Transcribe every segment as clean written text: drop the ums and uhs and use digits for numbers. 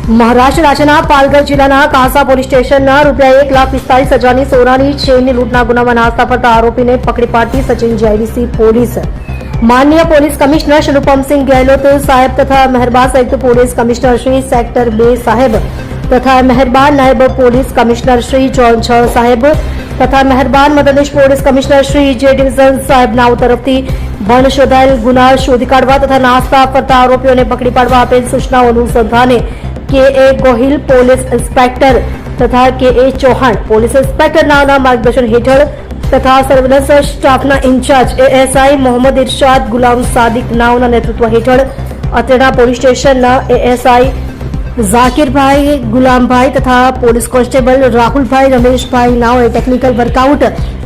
મહારાષ્ટ્ર રાજ્યના પાલઘર જિલ્લાના કાંસા પોલીસ સ્ટેશનના ₹1,45,000ની સોનાની ચેનની લૂંટના ગુનામાં નાસ્તા ફરતા આરોપીને પકડી પાડતી સચિન જીઆઈડીસી પોલીસ માનનીય પોલીસ કમિશનર શરૂપમસિંહ ગેહલોત સાહેબ તથા મહેરબાન સંયુક્ત પોલીસ કમિશનર શ્રી સેક્ટર 2 સાહેબ તથા મહેરબાન નાયબ પોલીસ કમિશનર શ્રી ઝોન 6 સાહેબ તથા મહેરબાન મદદનીશ પોલીસ કમિશનર શ્રી જે ડિવિઝન સાહેબ નાઓ તરફથી ભણ શોધાયેલ ગુના શોધી કાઢવા તથા નાસ્તા ફરતા આરોપીઓને પકડી પાડવા આપેલ સૂચનાઓ અનુસંધાને કે.એ. ગોહિલ પોલીસ ઇન્સ્પેક્ટર તથા કે.એ. ચૌહાણ પોલીસ ઇન્સ્પેક્ટર નાઓના માર્ગદર્શન હેઠળ તથા સર્વેલન્સ સ્ટાફના ઇન્ચાર્જ એએસઆઈ મોહમ્મદ ઇરશાદ ગુલામ સાદિક નાઓના નેતૃત્વ હેઠળ અત્રેના પોલીસ સ્ટેશનના એએસઆઈ ઝાકીરભાઈ ગુલામભાઈ તથા પોલીસ કોન્સ્ટેબલ રાહુલભાઈ રમેશભાઈ નાઓએ ટેકનિકલ વર્કઆઉટ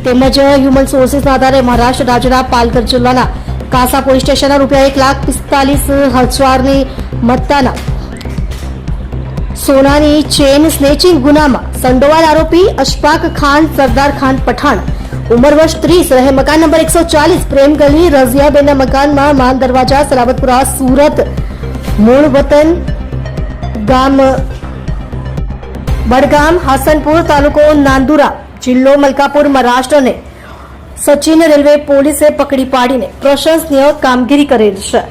તેમજ હ્યુમન સોર્સિસના આધારે મહારાષ્ટ્ર રાજ્યના પાલઘર જિલ્લાના કાંસા પોલીસ સ્ટેશનના ₹1,45,000ની મત્તાના સોનાની ચેન સ્નેચિંગ ગુનામાં સંડોવાયેલ આરોપી અશફાક ખાન સરદાર ખાન પઠાણ ઉંમર વર્ષ 30 રહે મકાન નંબર 140 પ્રેમ ગલી રઝિયાબેનના મકાનમાં માન દરવાજા સલાબતપુરા સુરત મૂળ વતન ગામ બડગામ હાસનપુર તાલુકો નાંદુરા જિલ્લો મલકાપુર મહારાષ્ટ્રને સચિન રેલવે પોલીસે પકડી પાડીને પ્રશંસનીય કામગીરી કરેલ છે।